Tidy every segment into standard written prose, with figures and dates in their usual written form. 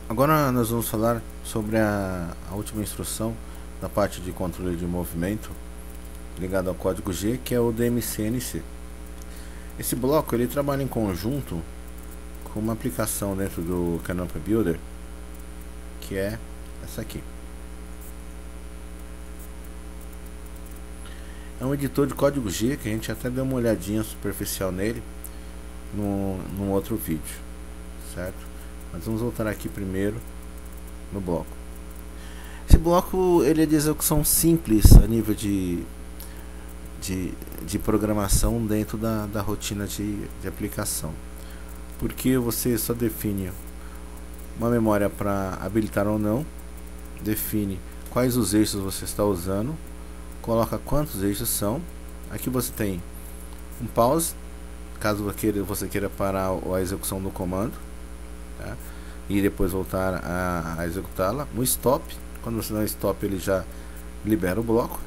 Agora nós vamos falar sobre a última instrução da parte de controle de movimento ligado ao código G, que é o DMCNC. Esse bloco ele trabalha em conjunto com uma aplicação dentro do Canopy Builder, que é essa aqui. É um editor de código G que a gente até deu uma olhadinha superficial nele num outro vídeo, certo? Mas vamos voltar aqui primeiro no bloco. Esse bloco ele é de execução simples a nível de programação dentro da rotina de aplicação, porque você só define uma memória para habilitar ou não, define quais os eixos você está usando, coloca quantos eixos são. Aqui você tem um pause, caso você queira parar a execução do comando, tá? E depois voltar a executá-la. Um stop, quando você dá um stop ele já libera o bloco.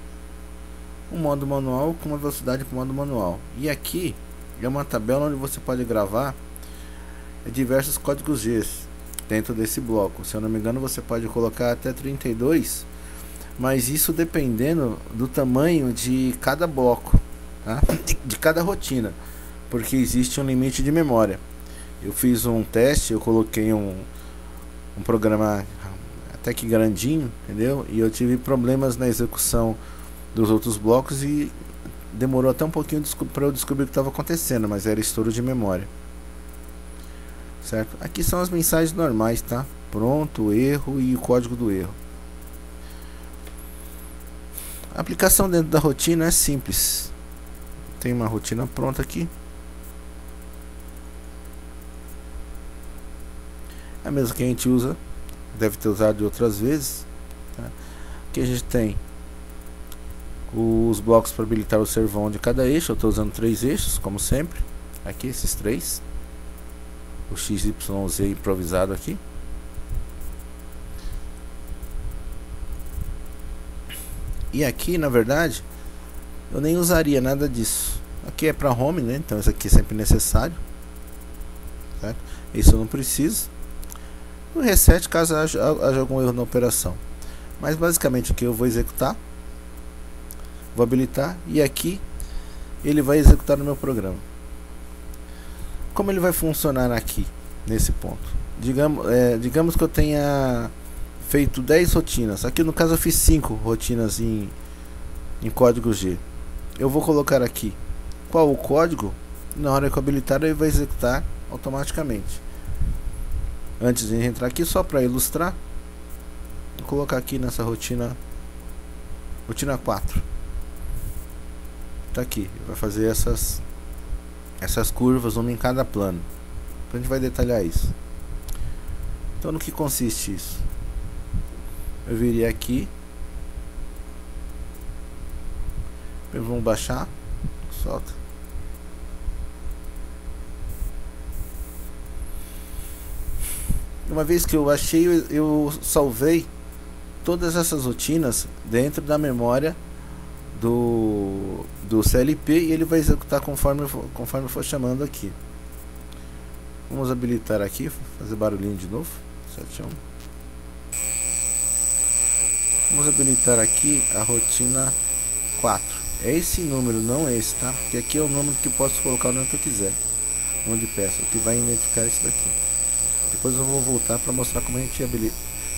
Um modo manual com uma velocidade para o modo manual. E aqui é uma tabela onde você pode gravar diversos códigos G dentro desse bloco. Se eu não me engano, você pode colocar até 32, mas isso dependendo do tamanho de cada bloco, tá? De cada rotina, porque existe um limite de memória. Eu fiz um teste, eu coloquei um programa até que grandinho, entendeu? E eu tive problemas na execução dos outros blocos e demorou até um pouquinho para eu descobrir o que estava acontecendo, mas era estouro de memória, certo? Aqui são as mensagens normais, tá? Pronto, erro e o código do erro. A aplicação dentro da rotina é simples. Tem uma rotina pronta aqui. É a mesma que a gente usa, deve ter usado de outras vezes, tá? Aqui a gente tem os blocos para habilitar o servão de cada eixo. Eu estou usando 3 eixos, como sempre. Aqui esses 3. O XYZ improvisado aqui. E aqui, na verdade, eu nem usaria nada disso. Aqui é para home, né? Então isso aqui é sempre necessário, certo? Isso eu não preciso. O reset caso haja algum erro na operação. Mas basicamente aqui eu vou executar, vou habilitar, e aqui ele vai executar no meu programa. Como ele vai funcionar aqui nesse ponto? Digamos que eu tenha feito 10 rotinas. Aqui no caso eu fiz 5 rotinas em código G. Eu vou colocar aqui qual o código. Na hora que eu habilitar ele vai executar automaticamente. Antes de entrar aqui, só para ilustrar, vou colocar aqui nessa rotina 4. Tá aqui, vai fazer essas curvas, uma em cada plano. A gente vai detalhar isso. Então no que consiste isso? Eu viria aqui, vamos baixar, solta. Uma vez que eu achei, eu salvei todas essas rotinas dentro da memória do CLP e ele vai executar conforme for chamando aqui. Vamos habilitar aqui, fazer barulhinho de novo. 71. Vamos habilitar aqui a rotina 4. É esse número, não esse, tá? Porque aqui é o número que eu posso colocar onde eu quiser, onde peço, que vai identificar isso daqui. Depois eu vou voltar para mostrar como a gente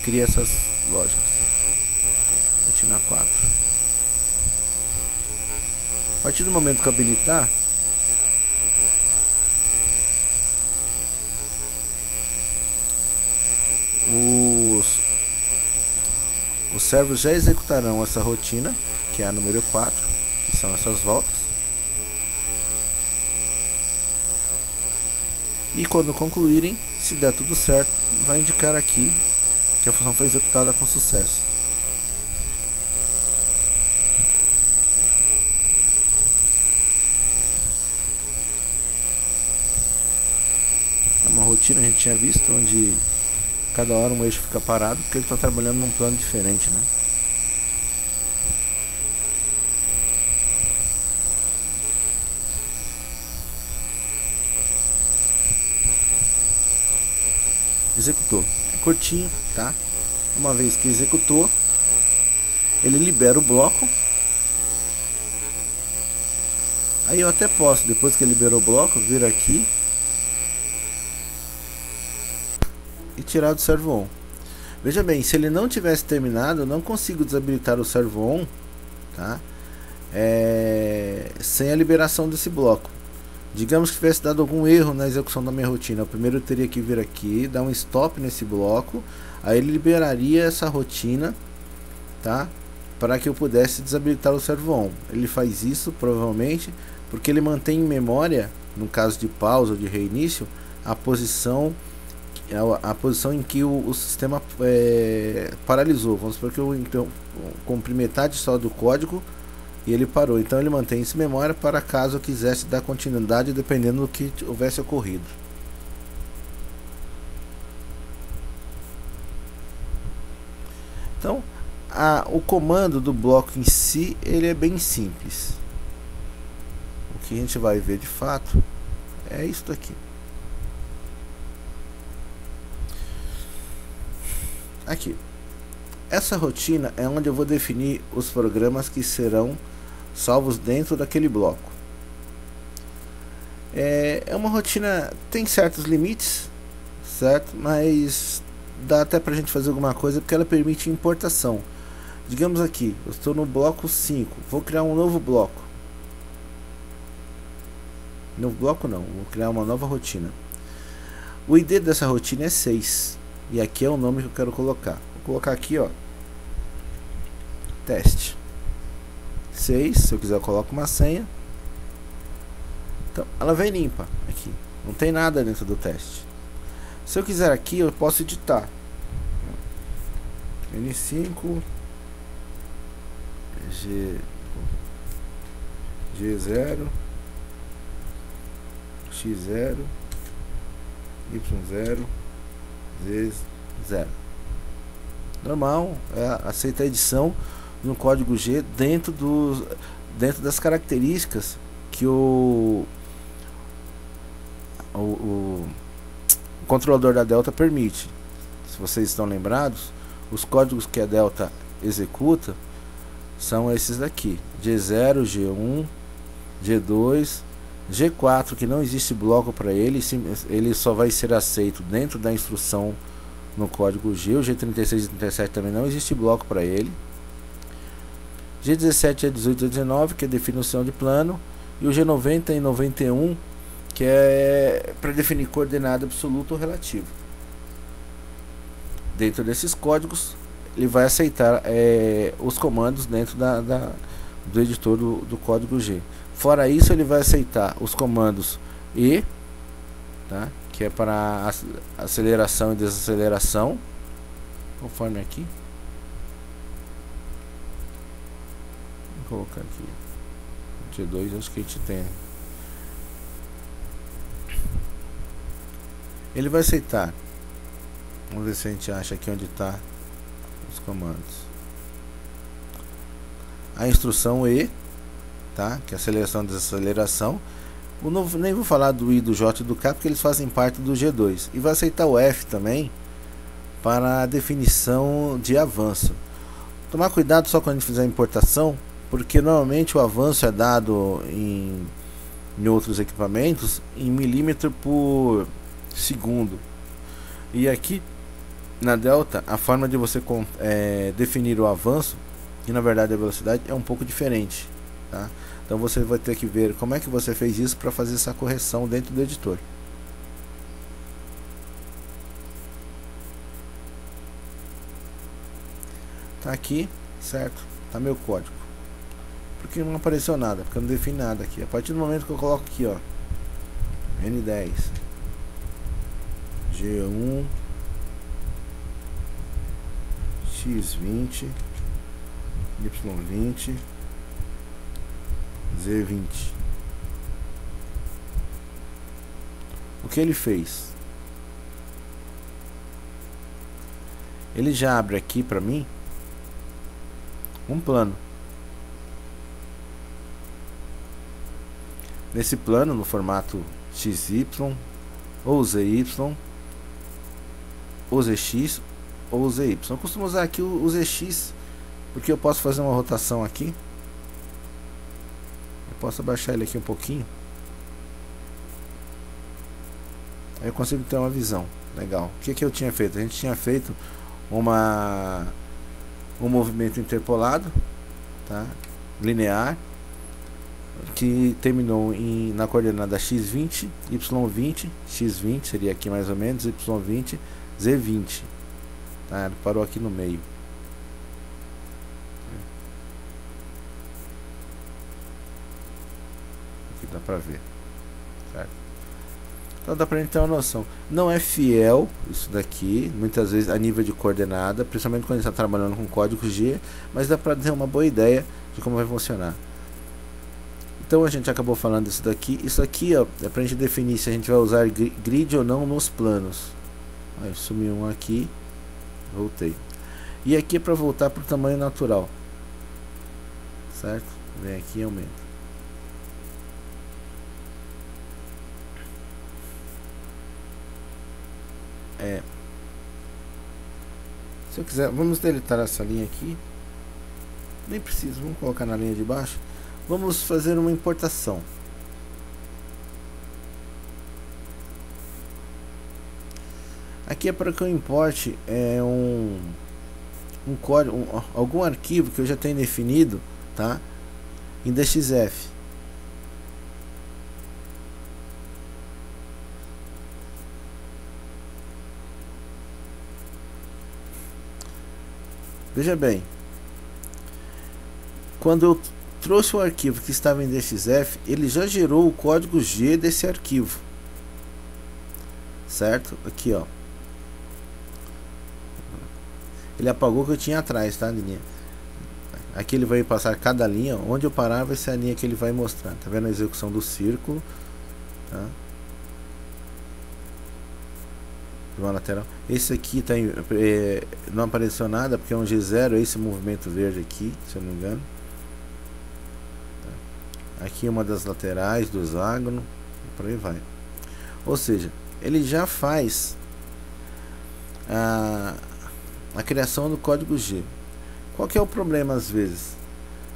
cria essas lógicas. Rotina 4. A partir do momento que eu habilitar, os servos já executarão essa rotina, que é a número 4, que são essas voltas. E quando concluírem, se der tudo certo, vai indicar aqui que a função foi executada com sucesso. É uma rotina a gente tinha visto, onde cada hora um eixo fica parado, porque ele está trabalhando num plano diferente, né? executou. É curtinho, tá? Uma vez que executou, ele libera o bloco. Aí eu até posso, depois que liberou o bloco, vir aqui e tirar do servo on. Veja bem, se ele não tivesse terminado, eu não consigo desabilitar o servo on, tá? Sem a liberação desse bloco. Digamos que tivesse dado algum erro na execução da minha rotina, eu primeiro teria que vir aqui, dar um stop nesse bloco, aí ele liberaria essa rotina, tá? Para que eu pudesse desabilitar o servo on. Ele faz isso provavelmente porque ele mantém em memória, no caso de pausa ou de reinício, a posição em que o sistema paralisou. Vamos supor que eu então cumpri metade só do código e ele parou. Então ele mantém isso em memória para caso eu quisesse dar continuidade dependendo do que houvesse ocorrido. Então o comando do bloco em si ele é bem simples. O que a gente vai ver de fato é isso aqui. Aqui, essa rotina é onde eu vou definir os programas que serão salvos dentro daquele bloco. É uma rotina, tem certos limites, certo? Mas dá até pra gente fazer alguma coisa porque ela permite importação. Digamos aqui, eu estou no bloco 5, vou criar um novo bloco. Novo bloco não, vou criar uma nova rotina. O ID dessa rotina é 6. E aqui é o nome que eu quero colocar. Vou colocar aqui, ó, teste 6. Se eu quiser eu coloco uma senha. Então ela vem limpa aqui, não tem nada dentro do teste. Se eu quiser aqui eu posso editar N5 G0 X0 Y0 Z0. Normal, aceita a edição no código G dentro das características que o controlador da Delta permite. Se vocês estão lembrados, os códigos que a Delta executa são esses daqui: G0, G1, G2, G4, que não existe bloco para ele, ele só vai ser aceito dentro da instrução no código G. O G36 e 37 também não existe bloco para ele. G17, G18 e G19, que é definição de plano, e o G90 e 91, que é para definir coordenada absoluta ou relativa. Dentro desses códigos, ele vai aceitar os comandos dentro do editor do código G. Fora isso, ele vai aceitar os comandos E, tá? Que é para aceleração e desaceleração, conforme aqui. Vou colocar aqui G2, acho que a gente tem. Ele vai aceitar. Vamos ver se a gente acha aqui onde está os comandos. A instrução E, tá? Que é aceleração e desaceleração. Nem vou falar do I, do J e do K, porque eles fazem parte do G2. E vai aceitar o F também para a definição de avanço. Tomar cuidado só quando a gente fizer a importação, porque normalmente o avanço é dado em outros equipamentos em milímetro por segundo. E aqui na Delta, a forma de você definir o avanço, que na verdade a velocidade, é um pouco diferente, tá? Então você vai ter que ver como é que você fez isso para fazer essa correção dentro do editor. Tá aqui, certo? Tá meu código. Por que não apareceu nada? Porque eu não defini nada aqui. A partir do momento que eu coloco aqui, ó, N10 G1 X20 Y20 Z20. O que ele fez? Ele já abre aqui para mim um plano. Nesse plano, no formato XY ou ZY, o ZX ou o ZY. Eu costumo usar aqui o ZX, porque eu posso fazer uma rotação aqui. Eu posso abaixar ele aqui um pouquinho. Aí eu consigo ter uma visão legal. O que eu tinha feito? A gente tinha feito um movimento interpolado, tá? Linear, que terminou na coordenada x20, y20, x20 seria aqui mais ou menos, y20, z20, tá? Ele parou aqui no meio. Aqui dá pra ver, certo? Então dá pra gente ter uma noção. Não é fiel isso daqui, muitas vezes a nível de coordenada, principalmente quando a gente está trabalhando com código G, mas dá pra ter uma boa ideia de como vai funcionar. Então a gente acabou falando disso daqui. Isso aqui, ó, é pra gente definir se a gente vai usar grid ou não nos planos. Aí sumiu um aqui, voltei. E aqui é para voltar para o tamanho natural, certo? Vem aqui e aumenta. Se eu quiser, vamos deletar essa linha aqui. Nem preciso, vamos colocar na linha de baixo. Vamos fazer uma importação. Aqui é para que eu importe um código, algum arquivo que eu já tenho definido, tá? Em DXF. Veja bem, quando eu trouxe o arquivo que estava em DXF, ele já gerou o código G desse arquivo, certo? Aqui, ó, ele apagou o que eu tinha atrás, tá, linha? Aqui ele vai passar cada linha, onde eu parar vai ser a linha que ele vai mostrar. Tá vendo a execução do círculo, tá? De uma lateral. Esse aqui tá não apareceu nada porque é um G0, esse movimento verde aqui, se eu não me engano. Tá? Aqui é uma das laterais do hexágono, por aí vai. Ou seja, ele já faz a criação do código G. Qual que é o problema às vezes?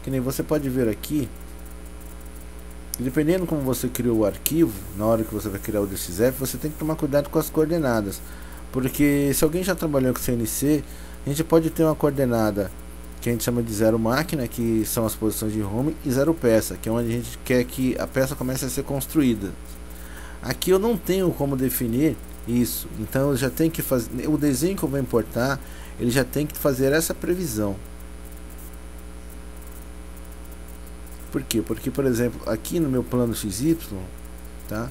Que nem você pode ver aqui, dependendo como você criou o arquivo, na hora que você vai criar o DXF, você tem que tomar cuidado com as coordenadas, porque se alguém já trabalhou com CNC, a gente pode ter uma coordenada que a gente chama de zero máquina, que são as posições de home, e zero peça, que é onde a gente quer que a peça comece a ser construída. Aqui eu não tenho como definir isso, então eu já tenho que fazer o desenho que eu vou importar, ele já tem que fazer essa previsão. Por quê? Porque, por exemplo, aqui no meu plano XY, tá?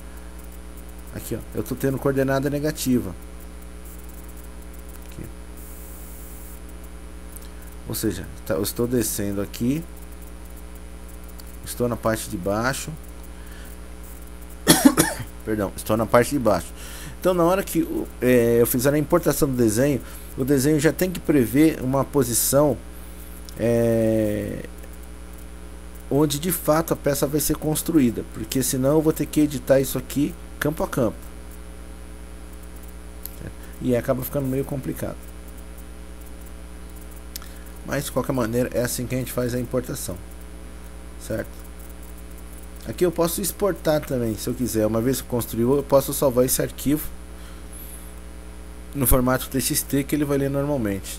Aqui, ó, eu estou tendo coordenada negativa. Aqui. Ou seja, eu estou descendo aqui, estou na parte de baixo. Perdão, estou na parte de baixo. Então, na hora que eu fizer a importação do desenho, o desenho já tem que prever uma posição onde de fato a peça vai ser construída, porque senão eu vou ter que editar isso aqui campo a campo, e acaba ficando meio complicado. Mas de qualquer maneira é assim que a gente faz a importação, certo? Aqui eu posso exportar também, se eu quiser. Uma vez que construiu, eu posso salvar esse arquivo no formato TXT, que ele vai ler normalmente.